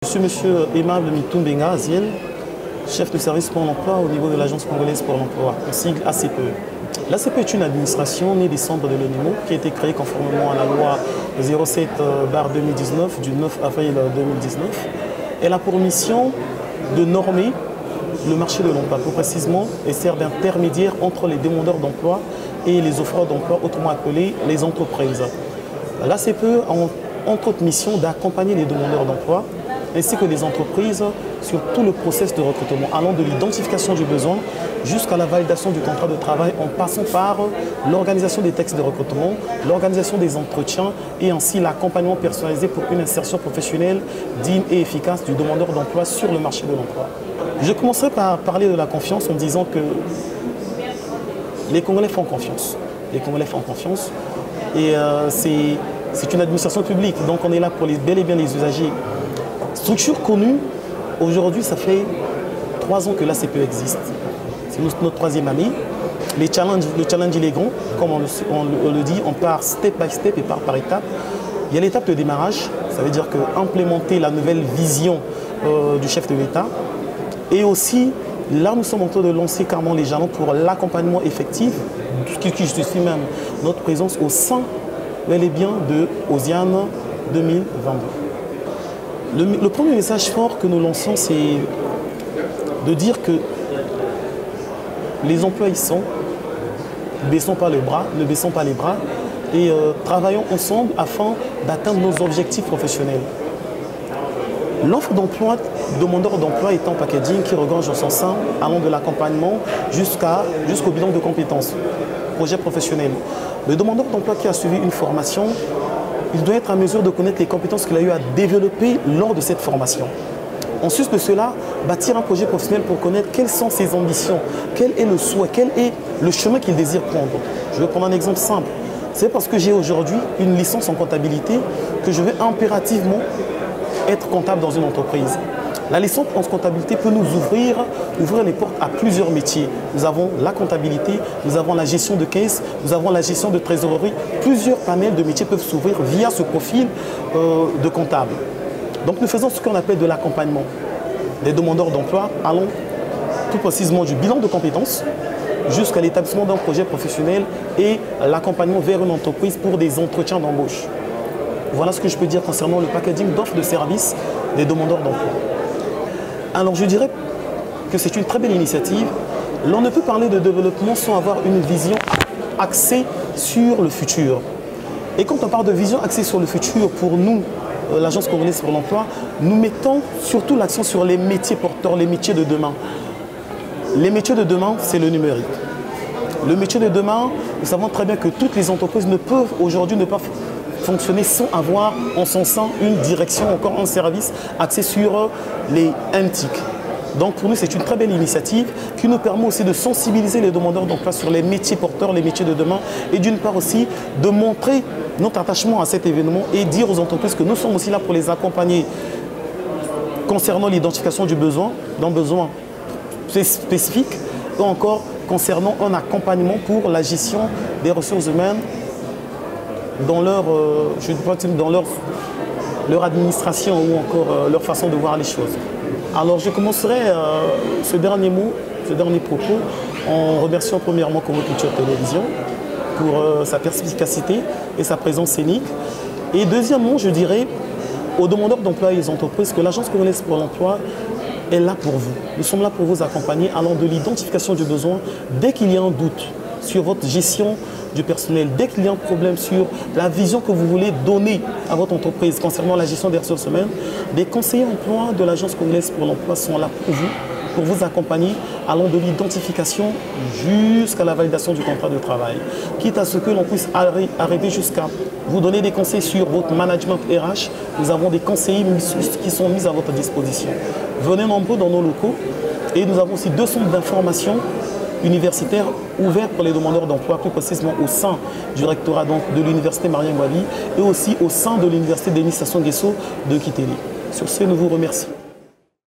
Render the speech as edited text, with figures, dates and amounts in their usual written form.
Je suis monsieur Aimable Mitumbenga Aziel, chef de service pour l'emploi au niveau de l'Agence congolaise pour l'emploi, en sigle ACPE. L'ACPE est une administration née des cendres de l'ONIMO qui a été créée conformément à la loi 07/2019 du 9 avril 2019. Elle a pour mission de normer le marché de l'emploi, plus précisément, et sert d'intermédiaire entre les demandeurs d'emploi et les offreurs d'emploi, autrement appelés les entreprises. L'ACPE a entre autres mission d'accompagner les demandeurs d'emploi ainsi que les entreprises sur tout le processus de recrutement, allant de l'identification du besoin jusqu'à la validation du contrat de travail en passant par l'organisation des textes de recrutement, l'organisation des entretiens et ainsi l'accompagnement personnalisé pour une insertion professionnelle digne et efficace du demandeur d'emploi sur le marché de l'emploi. Je commencerai par parler de la confiance en disant que les Congolais font confiance. Les Congolais font confiance et c'est une administration publique, donc on est là pour bel et bien les usagers. Structure connue, aujourd'hui ça fait 3 ans que l'ACPE existe. C'est notre 3e année. Le challenge il est grand, comme on le dit, on part step by step et par étape. Il y a l'étape de démarrage, ça veut dire que implémenter la nouvelle vision du chef de l'État. Et aussi, là nous sommes en train de lancer carrément les jalons pour l'accompagnement effectif, qui justifie même notre présence au sein, bel et bien, de Osiane 2022. Le premier message fort que nous lançons, c'est de dire que les emplois y sont, ne baissons pas les bras et travaillons ensemble afin d'atteindre nos objectifs professionnels. L'offre d'emploi, demandeur d'emploi est un packaging qui regorge en son sein, allant de l'accompagnement jusqu'au bilan de compétences, projet professionnel. Le demandeur d'emploi qui a suivi une formation, il doit être en mesure de connaître les compétences qu'il a eu à développer lors de cette formation. En sus de cela, bâtir un projet professionnel pour connaître quelles sont ses ambitions, quel est le souhait, quel est le chemin qu'il désire prendre. Je vais prendre un exemple simple. C'est parce que j'ai aujourd'hui une licence en comptabilité que je vais impérativement être comptable dans une entreprise. La licence en comptabilité peut nous ouvrir les portes à plusieurs métiers. Nous avons la comptabilité, nous avons la gestion de caisse, nous avons la gestion de trésorerie. Plusieurs panels de métiers peuvent s'ouvrir via ce profil de comptable. Donc nous faisons ce qu'on appelle de l'accompagnement des demandeurs d'emploi, allons tout précisément du bilan de compétences jusqu'à l'établissement d'un projet professionnel et l'accompagnement vers une entreprise pour des entretiens d'embauche. Voilà ce que je peux dire concernant le packaging d'offres de services des demandeurs d'emploi. Alors je dirais que c'est une très belle initiative. L'on ne peut parler de développement sans avoir une vision axée sur le futur. Et quand on parle de vision axée sur le futur, pour nous, l'Agence congolaise pour l'emploi, nous mettons surtout l'accent sur les métiers porteurs, les métiers de demain. Les métiers de demain, c'est le numérique. Le métier de demain, nous savons très bien que toutes les entreprises ne peuvent aujourd'hui ne pas fonctionner sans avoir en son sein une direction, encore un service axé sur les MTIC. Donc pour nous, c'est une très belle initiative qui nous permet aussi de sensibiliser les demandeurs d'emploi sur les métiers porteurs, les métiers de demain et d'une part aussi de montrer notre attachement à cet événement et dire aux entreprises que nous sommes aussi là pour les accompagner concernant l'identification du besoin, d'un besoin spécifique ou encore concernant un accompagnement pour la gestion des ressources humaines dans leur administration ou encore leur façon de voir les choses. Alors je commencerai ce dernier propos en remerciant premièrement Congo Culture Télévision pour sa perspicacité et sa présence scénique. Et deuxièmement, je dirais aux demandeurs d'emploi et aux entreprises que l'Agence congolaise pour l'emploi est là pour vous. Nous sommes là pour vous accompagner allant de l'identification du besoin dès qu'il y a un doute sur votre gestion du personnel, dès qu'il y a un problème sur la vision que vous voulez donner à votre entreprise concernant la gestion des ressources humaines, des conseillers emploi de l'Agence congolaise pour l'emploi sont là pour vous accompagner allant de l'identification jusqu'à la validation du contrat de travail. Quitte à ce que l'on puisse arriver jusqu'à vous donner des conseils sur votre management RH, nous avons des conseillers qui sont mis à votre disposition. Venez nombreux dans nos locaux et nous avons aussi 2 centres d'information universitaires ouverts pour les demandeurs d'emploi, plus précisément au sein du rectorat de l'université Marien Ngouabi et aussi au sein de l'université Denis Sassou Nguesso de Kiteli. Sur ce, nous vous remercions.